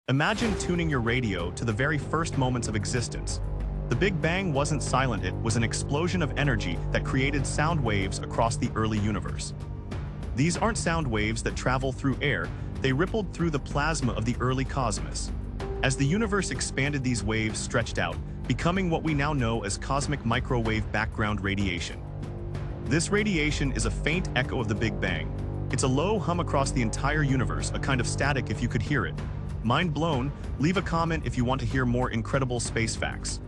Imagine tuning your radio to the very first moments of existence. The Big Bang wasn't silent, it was an explosion of energy that created sound waves across the early universe. These aren't sound waves that travel through air, they rippled through the plasma of the early cosmos. As the universe expanded, these waves stretched out, becoming what we now know as cosmic microwave background radiation. This radiation is a faint echo of the Big Bang. It's a low hum across the entire universe, a kind of static if you could hear it. Mind blown? Leave a comment if you want to hear more incredible space facts.